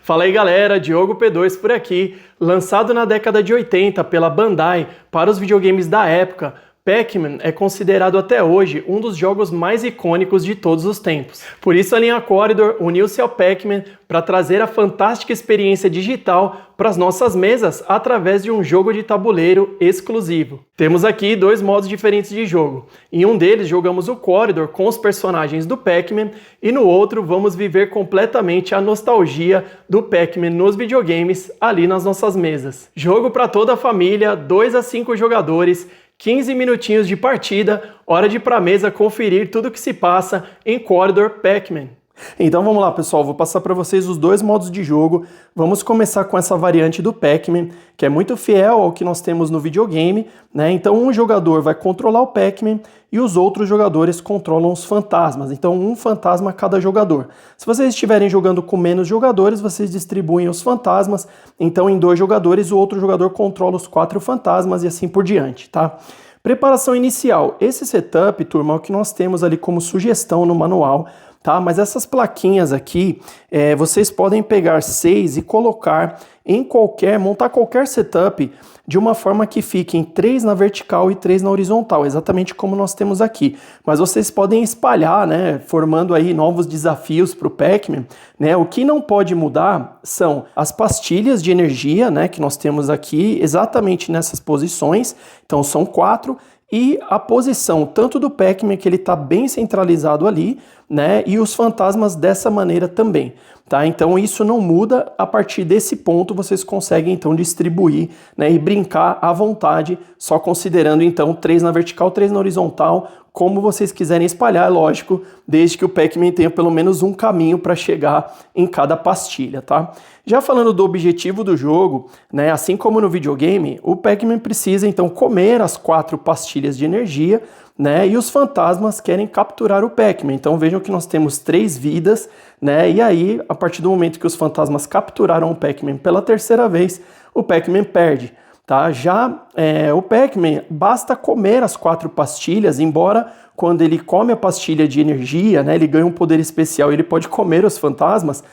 Fala aí galera, Diogo P2 por aqui. Lançado na década de 80 pela Bandai para os videogames da época, Pac-Man é considerado até hoje um dos jogos mais icônicos de todos os tempos. Por isso a linha Corridor uniu-se ao Pac-Man para trazer a fantástica experiência digital para as nossas mesas através de um jogo de tabuleiro exclusivo. Temos aqui dois modos diferentes de jogo. Em um deles jogamos o Corridor com os personagens do Pac-Man e no outro vamos viver completamente a nostalgia do Pac-Man nos videogames ali nas nossas mesas. Jogo para toda a família, 2 a 5 jogadores, 15 minutinhos de partida, hora de ir pra mesa conferir tudo que se passa em Corridor Pac-Man. Então vamos lá pessoal, vou passar para vocês os dois modos de jogo. Vamos começar com essa variante do Pac-Man, que é muito fiel ao que nós temos no videogame, né? Então um jogador vai controlar o Pac-Man e os outros jogadores controlam os fantasmas. Então um fantasma a cada jogador. Se vocês estiverem jogando com menos jogadores, vocês distribuem os fantasmas. Então em 2 jogadores o outro jogador controla os 4 fantasmas e assim por diante, tá? Preparação inicial. Esse setup, turma, é o que nós temos ali como sugestão no manual, tá? Mas essas plaquinhas aqui, vocês podem pegar 6 e colocar em montar qualquer setup de uma forma que fiquem 3 na vertical e 3 na horizontal, exatamente como nós temos aqui. Mas vocês podem espalhar, né, formando aí novos desafios para o Pac-Man, né? O que não pode mudar são as pastilhas de energia, né, que nós temos aqui exatamente nessas posições. Então são 4. E a posição tanto do Pac-Man, que ele está bem centralizado ali, né, e os fantasmas dessa maneira também, tá? Então isso não muda, a partir desse ponto vocês conseguem então distribuir, né, e brincar à vontade, só considerando então 3 na vertical, 3 na horizontal, como vocês quiserem espalhar, é lógico, desde que o Pac-Man tenha pelo menos um caminho para chegar em cada pastilha, tá? Já falando do objetivo do jogo, né, assim como no videogame, o Pac-Man precisa então comer as 4 pastilhas de energia, né, e os fantasmas querem capturar o Pac-Man. Então vejam que nós temos 3 vidas, né, e aí a partir do momento que os fantasmas capturaram o Pac-Man pela 3ª vez, o Pac-Man perde. Tá? Já o Pac-Man basta comer as 4 pastilhas, embora quando ele come a pastilha de energia, né, ele ganha um poder especial e ele pode comer os fantasmas,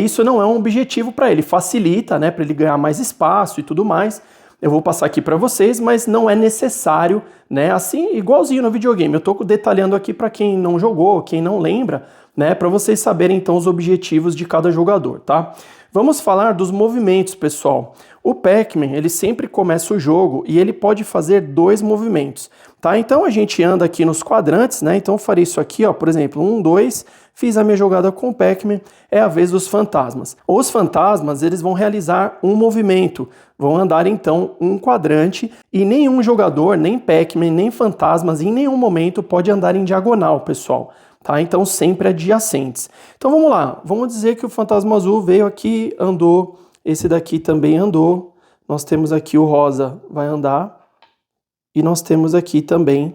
isso não é um objetivo para ele, facilita, né, para ele ganhar mais espaço e tudo mais. Eu vou passar aqui para vocês, mas não é necessário, né, assim, igualzinho no videogame. Eu estou detalhando aqui para quem não jogou, quem não lembra, né, para vocês saberem então os objetivos de cada jogador, tá? Vamos falar dos movimentos, pessoal. O Pac-Man, ele sempre começa o jogo e ele pode fazer 2 movimentos, tá? Então a gente anda aqui nos quadrantes, né? Então eu farei isso aqui, ó, por exemplo, 1, 2, fiz a minha jogada com o Pac-Man, é a vez dos fantasmas. Os fantasmas, eles vão realizar um movimento, vão andar então um quadrante e nenhum jogador, nem Pac-Man, nem fantasmas, em nenhum momento pode andar em diagonal, pessoal. Tá? Então sempre adjacentes. Então vamos lá, vamos dizer que o fantasma azul veio aqui, andou, esse daqui também andou, nós temos aqui o rosa vai andar e nós temos aqui também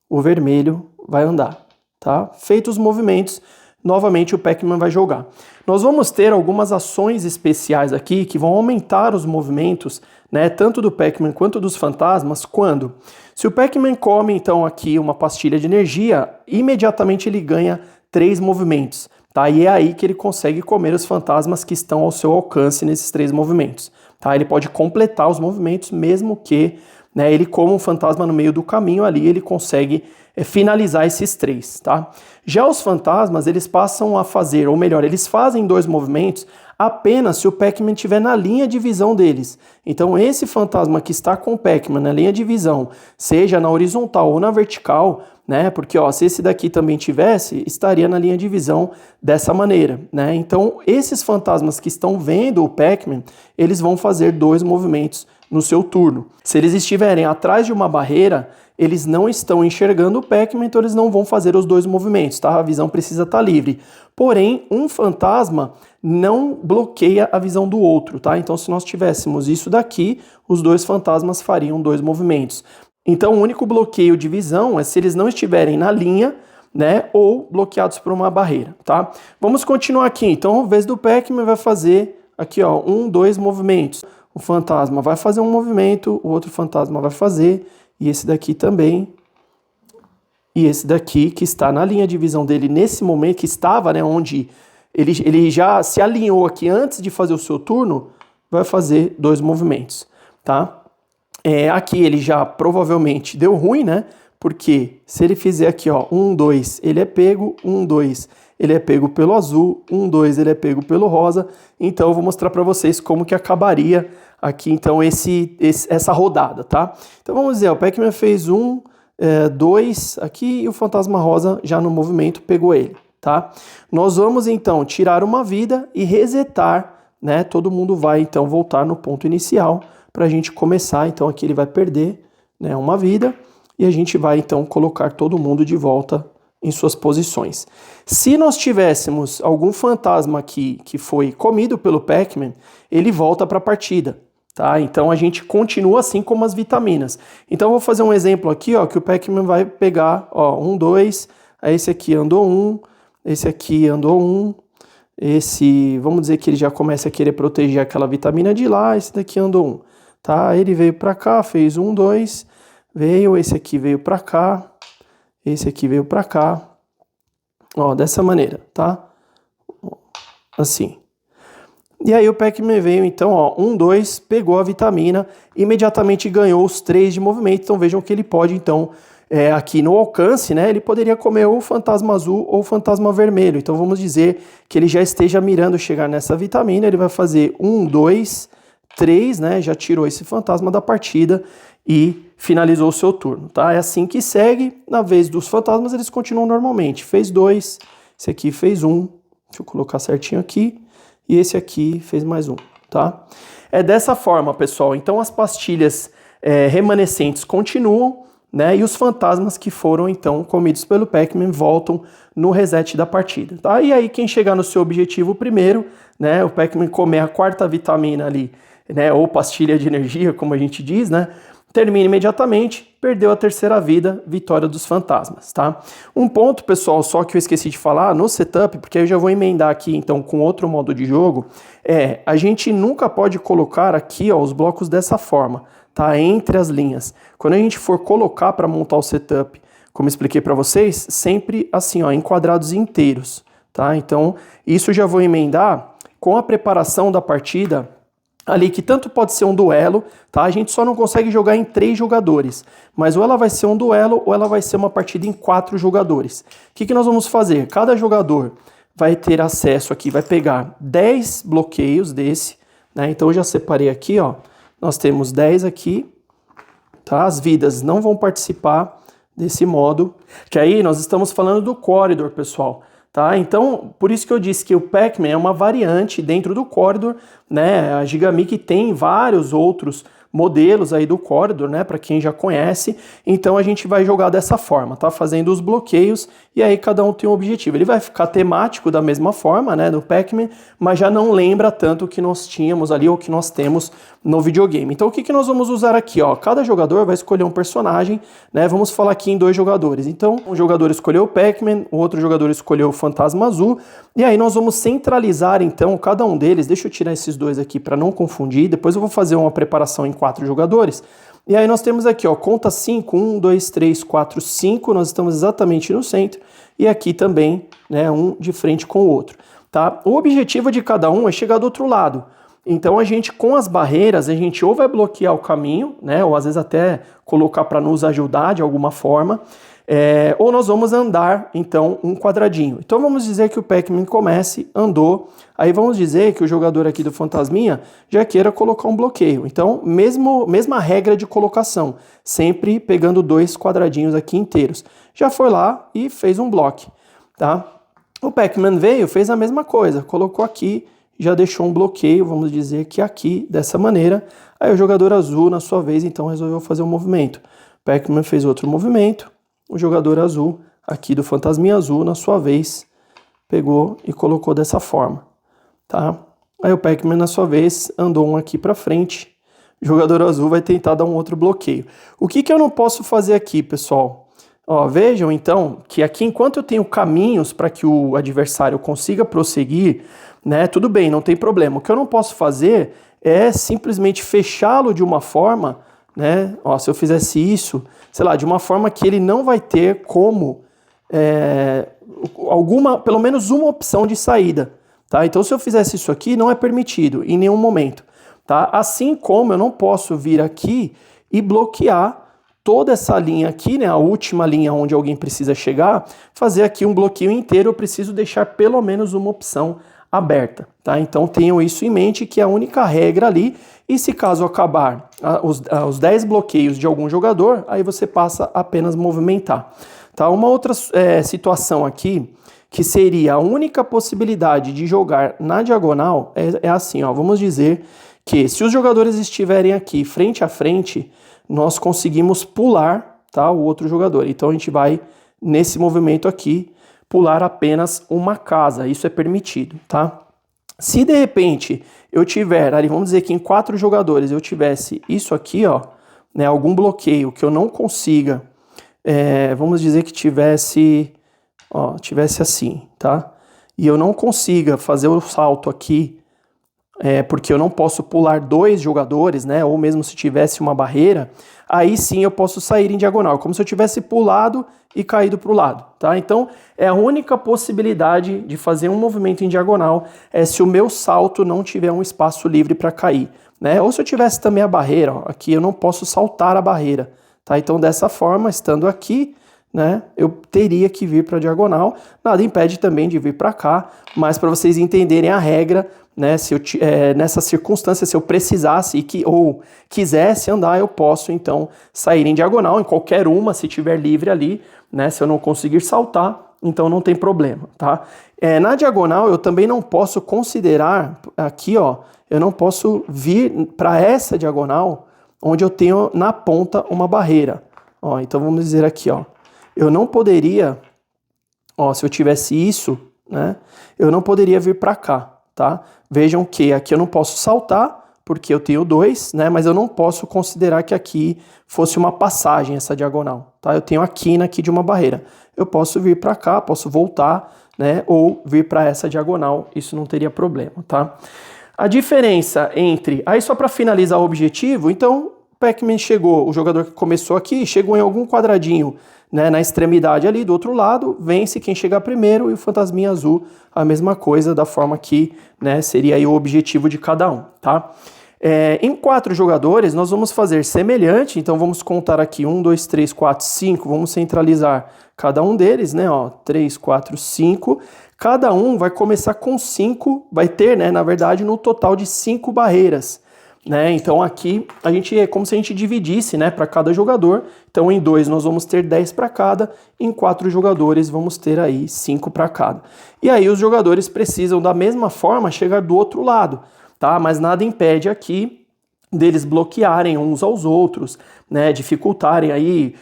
o vermelho vai andar, tá? Feitos os movimentos, novamente o Pac-Man vai jogar. Nós vamos ter algumas ações especiais aqui que vão aumentar os movimentos, né, tanto do Pac-Man quanto dos fantasmas, quando? Se o Pac-Man come então aqui uma pastilha de energia, imediatamente ele ganha 3 movimentos, tá? E é aí que ele consegue comer os fantasmas que estão ao seu alcance nesses 3 movimentos, tá? Ele pode completar os movimentos mesmo que, né, ele coma um fantasma no meio do caminho ali, ele consegue finalizar esses 3, tá? Já os fantasmas, eles passam a fazer, ou melhor, eles fazem 2 movimentos apenas se o Pac-Man estiver na linha de visão deles. Então esse fantasma que está com o Pac-Man na linha de visão, seja na horizontal ou na vertical, né? Porque ó, se esse daqui também tivesse, estaria na linha de visão dessa maneira, né? Então esses fantasmas que estão vendo o Pac-Man, eles vão fazer 2 movimentos no seu turno. Se eles estiverem atrás de uma barreira, eles não estão enxergando o Pac-Man, então eles não vão fazer os 2 movimentos, tá? A visão precisa estar livre. Porém, um fantasma não bloqueia a visão do outro, tá? Então, se nós tivéssemos isso daqui, os 2 fantasmas fariam 2 movimentos. Então, o único bloqueio de visão é se eles não estiverem na linha, né, ou bloqueados por uma barreira, tá? Vamos continuar aqui. Então, a vez do Pac-Man vai fazer aqui, ó, 1, 2 movimentos. O fantasma vai fazer um movimento, o outro fantasma vai fazer, e esse daqui também. E esse daqui, que está na linha de visão dele nesse momento, que estava, né, onde ele já se alinhou aqui antes de fazer o seu turno, vai fazer 2 movimentos, tá? Aqui ele já provavelmente deu ruim, né? Porque se ele fizer aqui, ó, 1, 2, ele é pego, 1, 2, ele é pego pelo azul, 1, 2, ele é pego pelo rosa. Então eu vou mostrar para vocês como que acabaria aqui, então, essa rodada, tá? Então vamos dizer, o Pac-Man fez 1, 2 aqui e o fantasma rosa já no movimento pegou ele, tá? Nós vamos então tirar uma vida e resetar, né? Todo mundo vai então voltar no ponto inicial para a gente começar. Então aqui ele vai perder, né, uma vida e a gente vai então colocar todo mundo de volta em suas posições. Se nós tivéssemos algum fantasma aqui que foi comido pelo Pac-Man, ele volta para a partida. Tá? Então a gente continua assim como as vitaminas. Então eu vou fazer um exemplo aqui, ó, que o Pac-Man vai pegar, ó, 1, 2, aí esse aqui andou 1, esse aqui andou 1, esse, vamos dizer que ele já começa a querer proteger aquela vitamina de lá, esse daqui andou 1, tá? Ele veio para cá, fez 1, 2, veio, esse aqui veio para cá, esse aqui veio para cá, ó, dessa maneira, tá? Assim. E aí o Pac-Man veio, então, ó, 1, 2, pegou a vitamina, imediatamente ganhou os 3 de movimento. Então vejam que ele pode, então, aqui no alcance, né, ele poderia comer ou o fantasma azul ou o fantasma vermelho. Então vamos dizer que ele já esteja mirando chegar nessa vitamina, ele vai fazer 1, 2, 3, né, já tirou esse fantasma da partida e finalizou o seu turno, tá? É assim que segue. Na vez dos fantasmas, eles continuam normalmente. Fez 2, esse aqui fez 1, deixa eu colocar certinho aqui. E esse aqui fez mais 1, tá? É dessa forma, pessoal. Então as pastilhas remanescentes continuam, né? E os fantasmas que foram, então, comidos pelo Pac-Man voltam no reset da partida, tá? E aí quem chegar no seu objetivo primeiro, né? O Pac-Man comer a 4ª vitamina ali, né? Ou pastilha de energia, como a gente diz, né? Termina imediatamente, perdeu a 3ª vida, vitória dos fantasmas, tá? Um ponto, pessoal, só que eu esqueci de falar no setup, porque eu já vou emendar aqui, então, com outro modo de jogo, a gente nunca pode colocar aqui, ó, os blocos dessa forma, tá? Entre as linhas. Quando a gente for colocar para montar o setup, como expliquei para vocês, sempre assim, ó, em quadrados inteiros, tá? Então, isso já vou emendar com a preparação da partida ali, que tanto pode ser um duelo, tá? A gente só não consegue jogar em 3 jogadores, mas ou ela vai ser um duelo ou ela vai ser uma partida em 4 jogadores. O que nós vamos fazer? Cada jogador vai ter acesso aqui, vai pegar 10 bloqueios desse, né? Então eu já separei aqui, ó, nós temos 10 aqui, tá? As vidas não vão participar desse modo, que aí nós estamos falando do Corridor, pessoal. Tá? Então, por isso que eu disse que o Pac-Man é uma variante dentro do Corridor, né? A Gigamic tem vários outros modelos aí do Corridor, né? Para quem já conhece. Então a gente vai jogar dessa forma, tá? Fazendo os bloqueios e aí cada um tem um objetivo. Ele vai ficar temático da mesma forma, né? Do Pac-Man, mas já não lembra tanto o que nós tínhamos ali ou que nós temos no videogame. Então o que nós vamos usar aqui, ó? Cada jogador vai escolher um personagem, né? Vamos falar aqui em 2 jogadores. Então um jogador escolheu o Pac-Man, o outro jogador escolheu o Fantasma Azul e aí nós vamos centralizar então cada um deles. Deixa eu tirar esses 2 aqui para não confundir. Depois eu vou fazer uma preparação em 4 jogadores. E aí nós temos aqui, ó, conta 5, 1, 2, 3, 4, 5, nós estamos exatamente no centro, e aqui também, né, um de frente com o outro, tá? O objetivo de cada um é chegar do outro lado. Então a gente, com as barreiras, a gente ou vai bloquear o caminho, né, ou às vezes até colocar para nos ajudar de alguma forma, ou nós vamos andar, então, um quadradinho. Então vamos dizer que o Pac-Man comece, andou, aí vamos dizer que o jogador aqui do Fantasminha já queira colocar um bloqueio. Então, mesma regra de colocação, sempre pegando 2 quadradinhos aqui inteiros. Já foi lá e fez um bloco, tá? O Pac-Man veio, fez a mesma coisa, colocou aqui, já deixou um bloqueio, vamos dizer que aqui, dessa maneira. Aí o jogador azul, na sua vez, então resolveu fazer um movimento. O Pac-Man fez outro movimento. O jogador azul, aqui do Fantasminha Azul, na sua vez, pegou e colocou dessa forma, tá? Aí o Pac-Man, na sua vez, andou um aqui para frente. O jogador azul vai tentar dar um outro bloqueio. O que eu não posso fazer aqui, pessoal? Ó, vejam, então, que aqui, enquanto eu tenho caminhos para que o adversário consiga prosseguir, né, tudo bem, não tem problema. O que eu não posso fazer é simplesmente fechá-lo de uma forma, né? Ó, se eu fizesse isso, sei lá, de uma forma que ele não vai ter como pelo menos uma opção de saída, tá? Então se eu fizesse isso aqui, não é permitido em nenhum momento, tá? Assim como eu não posso vir aqui e bloquear toda essa linha aqui, né, a última linha onde alguém precisa chegar, fazer aqui um bloqueio inteiro, eu preciso deixar pelo menos uma opção aberta, tá? Então tenham isso em mente, que é a única regra ali, e se caso acabar os 10 bloqueios de algum jogador, aí você passa a apenas movimentar, tá? Uma outra situação aqui, que seria a única possibilidade de jogar na diagonal, é assim, ó, vamos dizer que se os jogadores estiverem aqui frente a frente, nós conseguimos pular, tá, o outro jogador. Então a gente vai, nesse movimento aqui, pular apenas uma casa, isso é permitido, tá? Se de repente eu tiver, ali vamos dizer que em 4 jogadores eu tivesse isso aqui, ó, né, algum bloqueio que eu não consiga, vamos dizer que tivesse assim, tá? E eu não consiga fazer o salto aqui, porque eu não posso pular 2 jogadores, né? Ou mesmo se tivesse uma barreira, aí sim eu posso sair em diagonal, como se eu tivesse pulado e caído para o lado, tá? Então é a única possibilidade de fazer um movimento em diagonal se o meu salto não tiver um espaço livre para cair, né? Ou se eu tivesse também a barreira, ó, aqui eu não posso saltar a barreira, tá? Então dessa forma, estando aqui, né, eu teria que vir para a diagonal, nada impede também de vir para cá, mas para vocês entenderem a regra, né, se eu, nessa circunstância, se eu precisasse ou quisesse andar, eu posso então sair em diagonal, em qualquer uma, se tiver livre ali, né, se eu não conseguir saltar, então não tem problema, tá? Na diagonal eu também não posso considerar, aqui ó, eu não posso vir para essa diagonal, onde eu tenho na ponta uma barreira, ó, então vamos dizer aqui, ó, eu não poderia, ó, se eu tivesse isso, né, eu não poderia vir para cá, tá? Vejam que aqui eu não posso saltar, porque eu tenho 2, né, mas eu não posso considerar que aqui fosse uma passagem, essa diagonal, tá? Eu tenho a quina aqui de uma barreira. Eu posso vir para cá, posso voltar, né, ou vir para essa diagonal, isso não teria problema, tá? A diferença entre, aí só para finalizar o objetivo, então Pac-Man chegou, o jogador que começou aqui, chegou em algum quadradinho, né, na extremidade ali do outro lado, vence quem chegar primeiro, e o fantasminha azul a mesma coisa, da forma que, né, seria aí o objetivo de cada um, tá? Em 4 jogadores nós vamos fazer semelhante, então vamos contar aqui 1, 2, 3, 4, 5, vamos centralizar cada um deles, né, ó, 3, 4, 5, cada um vai começar com 5, vai ter, né, na verdade, no total de 5 barreiras, né? Então aqui a gente é como se a gente dividisse, né, para cada jogador. Então em 2 nós vamos ter 10 para cada, em 4 jogadores vamos ter aí 5 para cada. E aí os jogadores precisam da mesma forma chegar do outro lado, tá? Mas nada impede aqui deles bloquearem uns aos outros, né, dificultarem aí,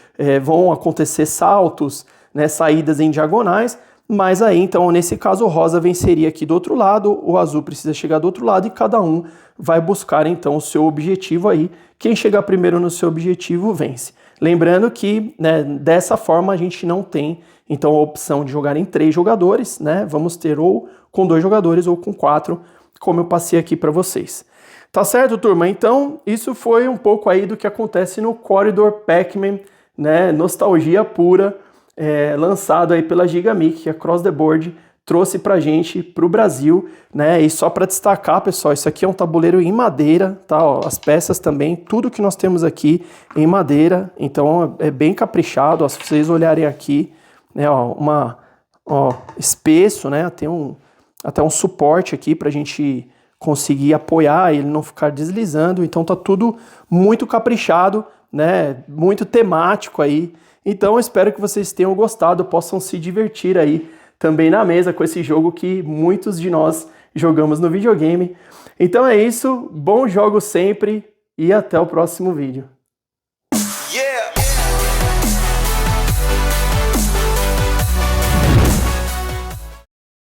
vão acontecer saltos, né, saídas em diagonais. Mas aí, então, nesse caso, o rosa venceria aqui do outro lado, o azul precisa chegar do outro lado e cada um vai buscar, então, o seu objetivo aí. Quem chegar primeiro no seu objetivo, vence. Lembrando que, né, dessa forma, a gente não tem, então, a opção de jogar em 3 jogadores, né? Vamos ter ou com 2 jogadores ou com 4, como eu passei aqui para vocês. Tá certo, turma? Então, isso foi um pouco aí do que acontece no Corridor Pac-Man, né? Nostalgia pura. Lançado aí pela Gigamic, que a Cross the Board trouxe pra gente, pro Brasil, né? E só para destacar, pessoal, isso aqui é um tabuleiro em madeira, tá? Ó, as peças também, tudo que nós temos aqui em madeira, então é bem caprichado, ó, se vocês olharem aqui, né? Ó, espesso, né? Tem até um suporte aqui pra gente conseguir apoiar e ele não ficar deslizando, então tá tudo muito caprichado, né? Muito temático aí. Então eu espero que vocês tenham gostado, possam se divertir aí também na mesa com esse jogo que muitos de nós jogamos no videogame. Então é isso, bons jogos sempre e até o próximo vídeo. Yeah!